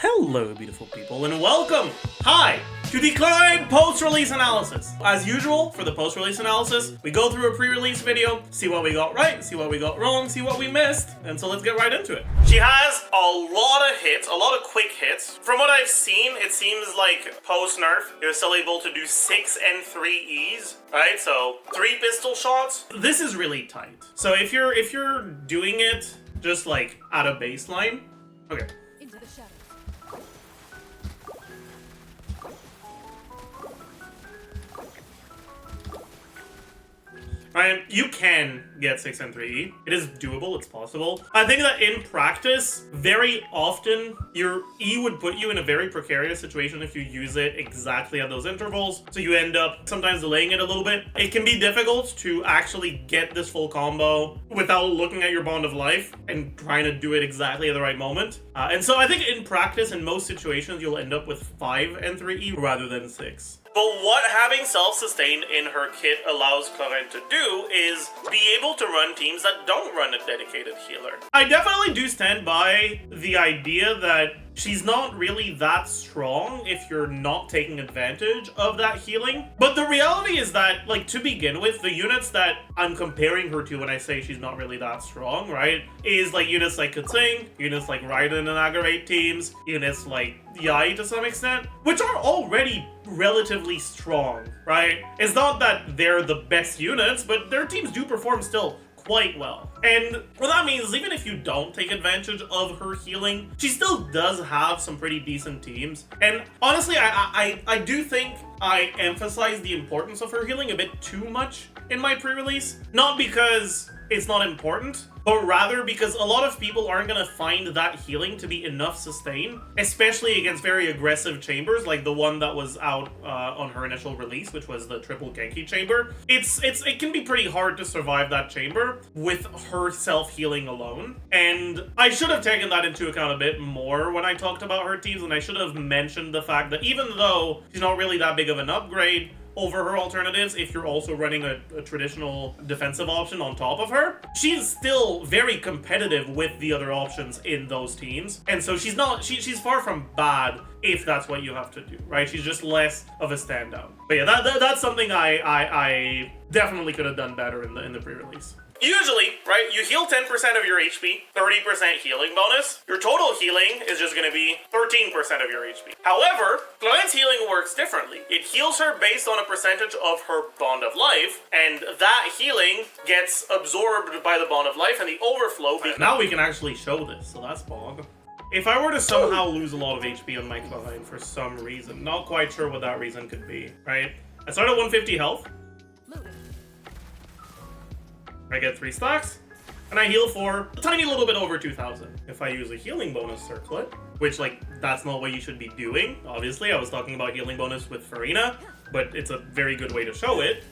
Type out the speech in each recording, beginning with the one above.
Hello, beautiful people, and welcome, to the Clorinde post-release analysis. As usual, for the post-release analysis, we go through a pre-release video, see what we got right, see what we got wrong, see what we missed, and so let's get right into it. She has a lot of hits, a lot of quick hits. From what I've seen, it seems like post-nerf, you're still able to do 6 and 3 Es, right? So 3 pistol shots. This is really tight. So if you're doing it just like at a baseline, okay. Into the shadows. Right, you can get 6 and 3E. It is doable, it's possible. I think that in practice, very often, your E would put you in a very precarious situation if you use it exactly at those intervals. So you end up sometimes delaying it a little bit. It can be difficult to actually get this full combo without looking at your bond of life and trying to do it exactly at the right moment. And so I think in practice, in most situations, you'll end up with 5 and 3E rather than 6. But what having self-sustain in her kit allows Clorinde to do is be able to run teams that don't run a dedicated healer. I definitely do stand by the idea that she's not really that strong if you're not taking advantage of that healing. But the reality is that, like, to begin with, the units that I'm comparing her to when I say she's not really that strong, right, is like units like Qiqi, units like Raiden and Aggravate teams, units like Yai to some extent, which are already relatively strong, right? It's not that they're the best units, but their teams do perform still quite well. And what that means is even if you don't take advantage of her healing, she still does have some pretty decent teams. And honestly, I do think I emphasize the importance of her healing a bit too much in my pre-release. Not because it's not important, but rather because a lot of people aren't going to find that healing to be enough sustain, especially against very aggressive chambers like the one that was out on her initial release, which was the triple Genki chamber. It can be pretty hard to survive that chamber with her self-healing alone, and I should have taken that into account a bit more when I talked about her teams, and I should have mentioned the fact that even though she's not really that big of an upgrade over her alternatives, if you're also running a traditional defensive option on top of her, she's still very competitive with the other options in those teams. And so she's far from bad if that's what you have to do, right? She's just less of a standout. But yeah, that's something I definitely could have done better in the pre-release. Usually, right, you heal 10% of your HP, 30% healing bonus. Your total healing is just going to be 13% of your HP. However, Clorinde's healing works differently. It heals her based on a percentage of her bond of life, and that healing gets absorbed by the bond of life and the overflow. Now we can actually show this, so that's bog. If I were to somehow lose a lot of HP on my Clorinde for some reason, not quite sure what that reason could be, right? I start at 150 health. I get 3 stacks, and I heal for a tiny little bit over 2,000. If I use a healing bonus circlet, which, like, that's not what you should be doing, obviously. I was talking about healing bonus with Farina, but it's a very good way to show it.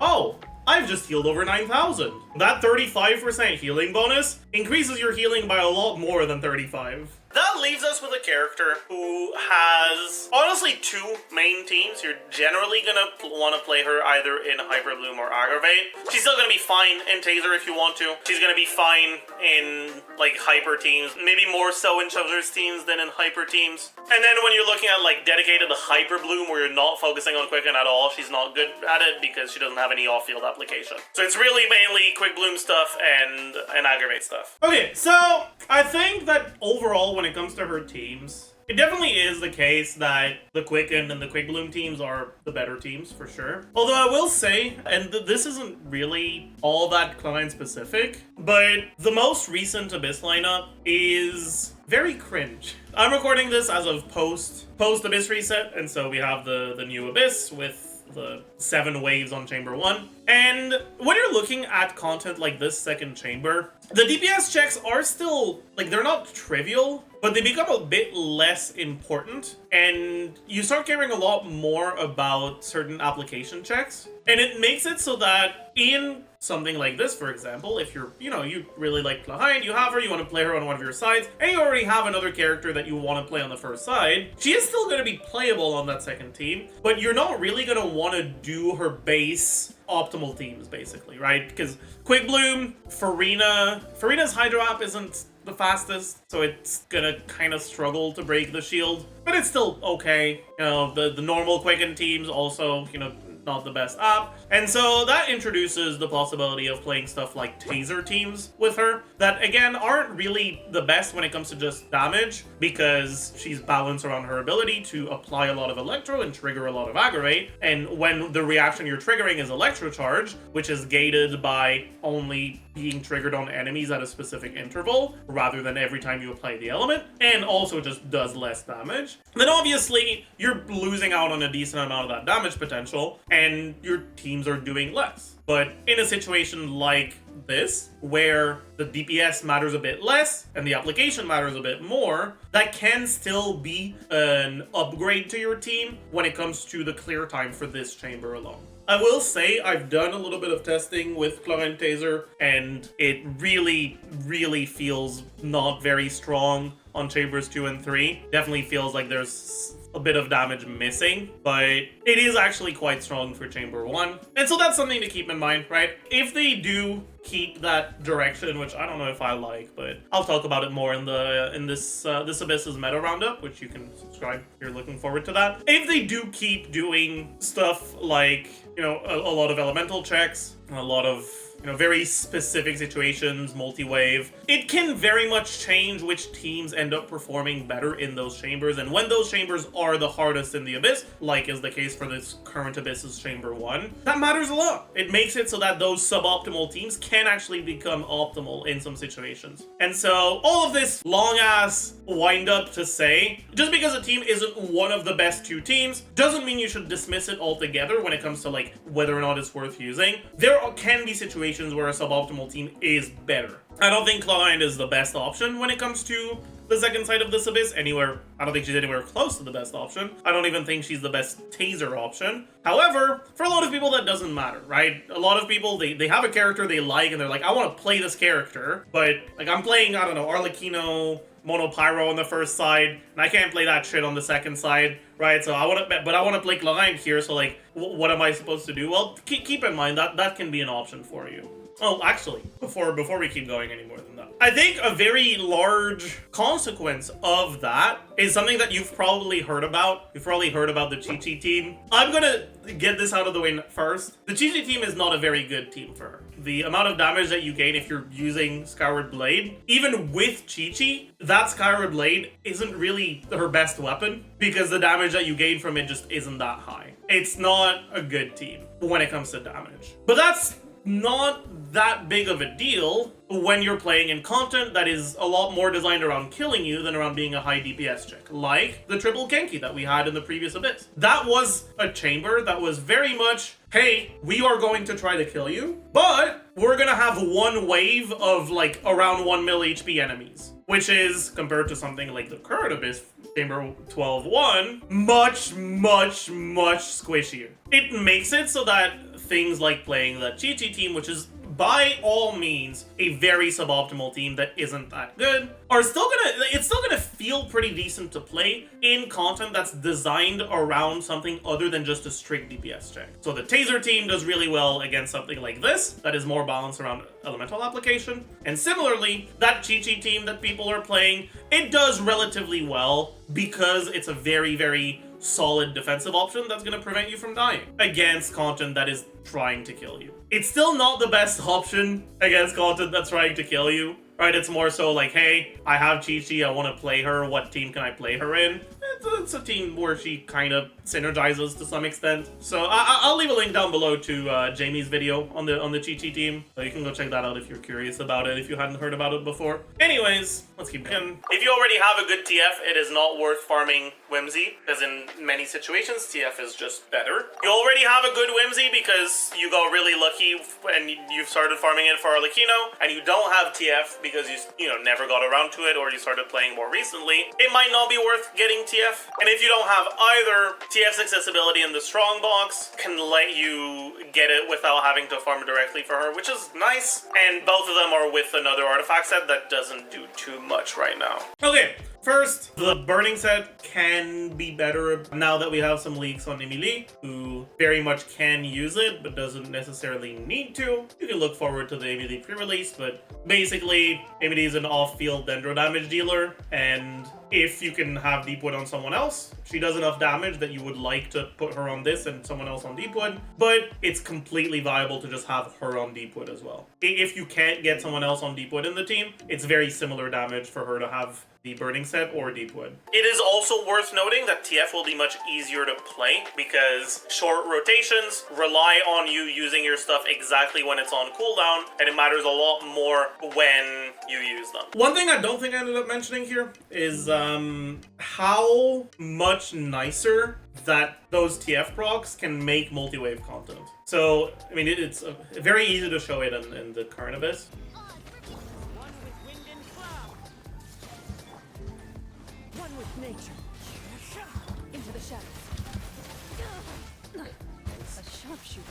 Oh, I've just healed over 9,000. That 35% healing bonus increases your healing by a lot more than 35. That leaves us with a character who has, honestly, 2 main teams. You're generally going to want to play her either in Hyper Bloom or Aggravate. She's still going to be fine in Taser if you want to. She's going to be fine in, like, Hyper teams. Maybe more so in Chuzer's teams than in Hyper teams. And then when you're looking at, like, dedicated to Hyper Bloom where you're not focusing on Quicken at all, she's not good at it because she doesn't have any off-field application. So it's really mainly Quick Bloom stuff and Aggravate stuff. Okay, so I think that overall, when it comes to her teams, it definitely is the case that the Quicken and the Quick Bloom teams are the better teams, for sure. Although I will say, and this isn't really all that Clorinde specific, but the most recent Abyss lineup is very cringe. I'm recording this as of post Abyss reset, and so we have the new Abyss with the 7 waves on Chamber 1. And when you're looking at content like this second chamber, the DPS checks are still, like, they're not trivial, but they become a bit less important, and you start caring a lot more about certain application checks. And it makes it so that in something like this, for example, if you're, you really like Clorinde, you have her, you want to play her on one of your sides, and you already have another character that you want to play on the first side, she is still going to be playable on that second team, but you're not really going to want to do her base optimal teams, basically, right? Because Quick Bloom, Farina's Hydro App isn't the fastest, so it's gonna kind of struggle to break the shield, but it's still okay. You know, the normal Quicken teams also, you know, not the best app. And so that introduces the possibility of playing stuff like taser teams with her that, again, aren't really the best when it comes to just damage, because she's balanced around her ability to apply a lot of electro and trigger a lot of aggravate. And when the reaction you're triggering is electro charge, which is gated by only being triggered on enemies at a specific interval rather than every time you apply the element, and also just does less damage, then obviously you're losing out on a decent amount of that damage potential and your teams are doing less. But in a situation like this, where the DPS matters a bit less and the application matters a bit more, that can still be an upgrade to your team when it comes to the clear time for this chamber alone. I will say I've done a little bit of testing with Clorinde Taser, and it really, really feels not very strong on chambers 2 and 3. Definitely feels like there's a bit of damage missing, but it is actually quite strong for chamber 1. And so that's something to keep in mind, right? If they do keep that direction, which I don't know if I like, but I'll talk about it more in this Abyss's meta roundup, which you can subscribe if you're looking forward to that. If they do keep doing stuff like, you know, a lot of elemental checks, a lot of, you know, very specific situations, multi-wave, it can very much change which teams end up performing better in those chambers. And when those chambers are the hardest in the Abyss, like is the case for this current Abyss's Chamber 1, that matters a lot. It makes it so that those suboptimal teams can actually become optimal in some situations. And so all of this long-ass wind-up to say, just because a team isn't one of the best 2 teams, doesn't mean you should dismiss it altogether when it comes to, like, whether or not it's worth using. There can be situations where a suboptimal team is better. I don't think Clorinde is the best option when it comes to the second side of this Abyss anywhere. I don't think she's anywhere close to the best option. I don't even think she's the best taser option. However, for a lot of people that doesn't matter, right? A lot of people, they have a character they like and they're like, I want to play this character, but like I'm playing, I don't know, Arlecchino, Mono Pyro on the first side, and I can't play that shit on the second side, right? So I want to play Clorinde here, so like, what am I supposed to do? Well, keep in mind that can be an option for you. Oh, actually, before we keep going any more than that, I think a very large consequence of that is something that you've probably heard about. You've probably heard about the Qiqi team. I'm gonna get this out of the way first. The Qiqi team is not a very good team for her. The amount of damage that you gain if you're using Skyward Blade, even with Qiqi, that Skyward Blade isn't really her best weapon, because the damage that you gain from it just isn't that high. It's not a good team when it comes to damage. But that's not that big of a deal when you're playing in content that is a lot more designed around killing you than around being a high DPS check, like the triple Genki that we had in the previous Abyss. That was a chamber that was very much, hey, we are going to try to kill you, but we're gonna have one wave of like around 1 mil HP enemies, which is, compared to something like the current Abyss Chamber 12-1, much, much, much squishier. It makes it so that things like playing the Qiqi team, which is by all means a very suboptimal team that isn't that good, it's still gonna feel pretty decent to play in content that's designed around something other than just a strict DPS check. So the Taser team does really well against something like this that is more balanced around elemental application, and similarly that Qiqi team that people are playing, it does relatively well because it's a very, very solid defensive option that's going to prevent you from dying against content that is trying to kill you. It's still not the best option against content that's trying to kill you, right? It's more so like, hey, I have Qiqi, I want to play her, what team can I play her in? It's a team where she kind of synergizes to some extent. So I'll leave a link down below to Jamie's video on the Qiqi team. So you can go check that out if you're curious about it, if you hadn't heard about it before. Anyways, let's keep going. If you already have a good TF, it is not worth farming Whimsy, because in many situations, TF is just better. You already have a good Whimsy because you got really lucky and you've started farming it for Arlecchino, and you don't have TF because you never got around to it, or you started playing more recently. It might not be worth getting TF. And if you don't have either, TF's accessibility in the strong box can let you get it without having to farm directly for her, which is nice. And both of them are with another artifact set that doesn't do too much right now. Okay, first, the burning set can be better now that we have some leaks on Emily, who very much can use it, but doesn't necessarily need to. You can look forward to the Emily pre-release, but basically, Emily is an off-field dendro damage dealer, and if you can have Deepwood on someone else, she does enough damage that you would like to put her on this and someone else on Deepwood, but it's completely viable to just have her on Deepwood as well. If you can't get someone else on Deepwood in the team, it's very similar damage for her to have the burning set or Deepwood. It is also worth noting that TF will be much easier to play because short rotations rely on you using your stuff exactly when it's on cooldown, and it matters a lot more when you use them. One thing I don't think I ended up mentioning here is how much nicer that those TF procs can make multi-wave content. So, I mean, it's very easy to show it in the current Abyss. Nature. Into the shadows. A sharpshooter.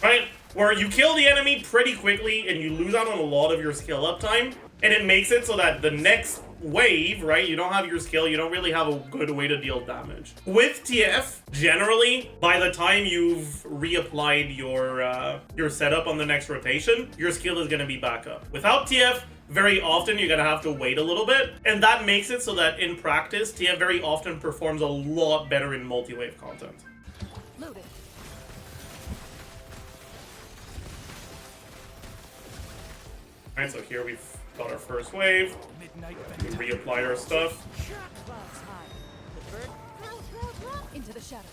Right? Where you kill the enemy pretty quickly and you lose out on a lot of your skill uptime, and it makes it so that the next wave, right, you don't have your skill, you don't really have a good way to deal damage. With TF, generally, by the time you've reapplied your setup on the next rotation, your skill is going to be back up. Without TF, very often you're gonna have to wait a little bit, and that makes it so that in practice, TF very often performs a lot better in multi-wave content. Loaded. Alright, so here we've got our first wave. We reapply our stuff. Clouds high. The bird. Into the shadows.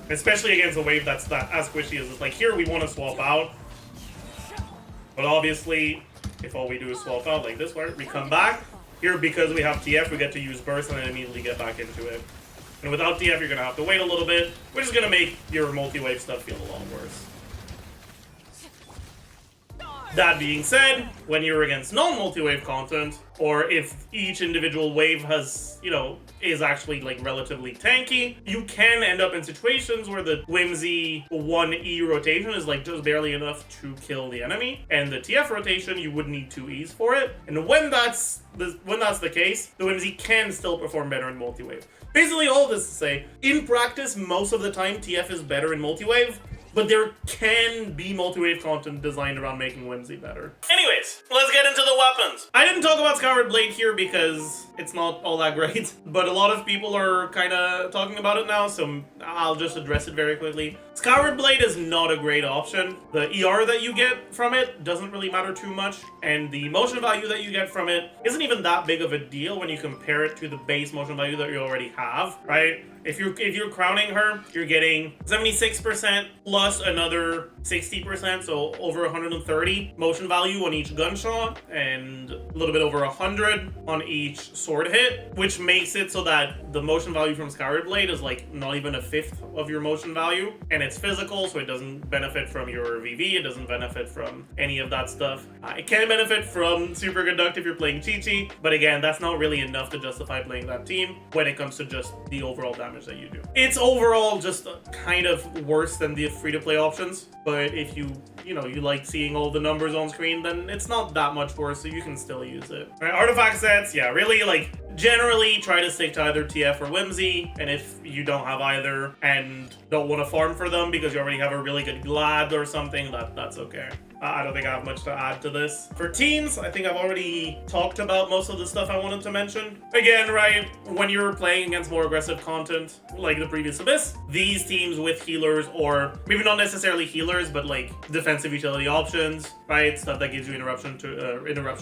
Especially against a wave that's not as squishy as it's like here we want to swap out. But obviously, if all we do is swap out like this, where we come back, here because we have TF, we get to use burst and then immediately get back into it. And without TF, you're going to have to wait a little bit, which is going to make your multi-wave stuff feel a lot worse. That being said, when you're against non-multi-wave content, or if each individual wave has, you know, is actually like relatively tanky, you can end up in situations where the Whimsy 1E rotation is like just barely enough to kill the enemy, and the TF rotation you would need 2 E's for it. And when that's the case, the Whimsy can still perform better in multi-wave. Basically, all this to say, in practice, most of the time TF is better in multi-wave, but there can be multi-wave content designed around making Whimsy better. Anyways, let's get into the weapons. I didn't talk about Scoured Blade here because it's not all that great, but a lot of people are kind of talking about it now, so I'll just address it very quickly. Scoured Blade is not a great option. The ER that you get from it doesn't really matter too much, and the motion value that you get from it isn't even that big of a deal when you compare it to the base motion value that you already have, right? If you're crowning her, you're getting 76% plus another 60%, so over 130 motion value on each gunshot, and a little bit over 100 on each sword hit, which makes it so that the motion value from Scoured Blade is like not even a fifth of your motion value, and it's physical, so it doesn't benefit from your VV, it doesn't benefit from any of that stuff. It can benefit from Super Conduct if you're playing Qiqi, but again, that's not really enough to justify playing that team when it comes to just the overall damage that you do. It's overall just kind of worse than the free-to-play options, but if you like seeing all the numbers on screen, then it's not that much worse, so you can still use it. All right, artifact sets, yeah, really, like, generally try to stick to either TF or Whimsy, and if you don't have either and don't want to farm for them because you already have a really good Glad or something, that's okay. I don't think I have much to add to this. For teams, I think I've already talked about most of the stuff I wanted to mention. Again, right, when you're playing against more aggressive content, like the previous Abyss, these teams with healers, or maybe not necessarily healers, but like defensive utility options, right, stuff that gives you interruption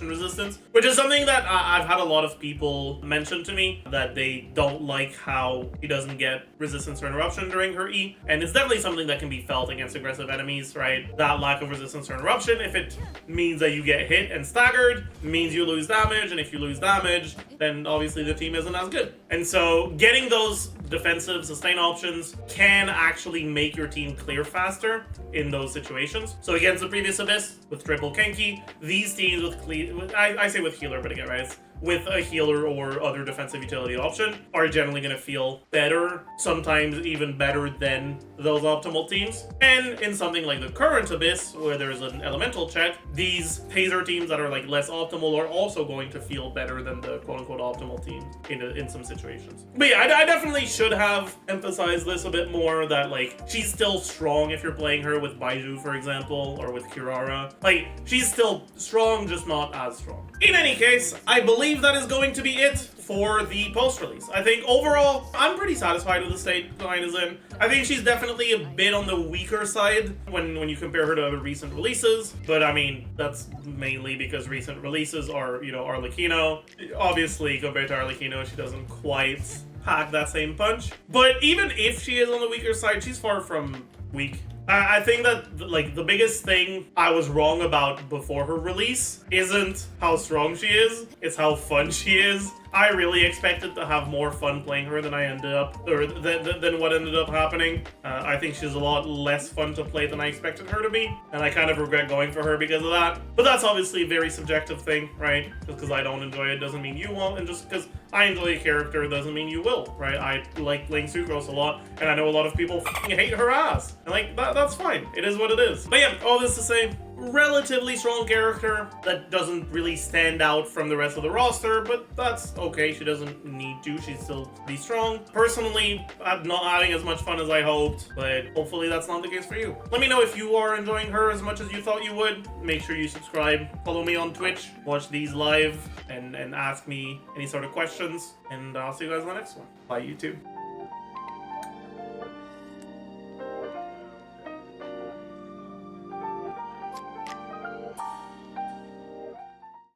resistance, which is something that I've had a lot of people mention to me, that they don't like how he doesn't get resistance or interruption during her E, and it's definitely something that can be felt against aggressive enemies, right? That lack of resistance or interruption, if it means that you get hit and staggered, means you lose damage, and if you lose damage, then obviously the team isn't as good. And so getting those defensive sustain options can actually make your team clear faster in those situations. So against the previous Abyss with triple Kenki, these teams with I say with healer, but again, right, it's with a healer or other defensive utility option are generally going to feel better, sometimes even better than those optimal teams. And in something like the current Abyss, where there's an elemental check, these Taser teams that are like less optimal are also going to feel better than the quote-unquote optimal teams in some situations. But yeah, I definitely should have emphasized this a bit more, that like she's still strong if you're playing her with Baiju, for example, or with Kirara. Like, she's still strong, just not as strong. In any case, I believe that is going to be it for the post-release. I think overall, I'm pretty satisfied with the state the line is in. I think she's definitely a bit on the weaker side when you compare her to other recent releases, but I mean, that's mainly because recent releases are, you know, Arlecchino. Obviously, compared to Arlecchino, she doesn't quite pack that same punch. But even if she is on the weaker side, she's far from weak. I think that, like, the biggest thing I was wrong about before her release isn't how strong she is, it's how fun she is. I really expected to have more fun playing her than I ended up, or than what ended up happening. I think she's a lot less fun to play than I expected her to be, and I kind of regret going for her because of that. But that's obviously a very subjective thing, right? Just because I don't enjoy it doesn't mean you won't, and just because I enjoy a character doesn't mean you will, right? I like playing Sucrose a lot, and I know a lot of people hate her ass. And like, that's fine. It is what it is. But yeah, all this to say, relatively strong character that doesn't really stand out from the rest of the roster, but that's okay. She doesn't need to. She's still pretty strong. Personally, I'm not having as much fun as I hoped, but hopefully that's not the case for you. Let me know if you are enjoying her as much as you thought you would. Make sure you subscribe, follow me on Twitch, watch these live, and ask me any sort of questions, and I'll see you guys in the next one. Bye, YouTube.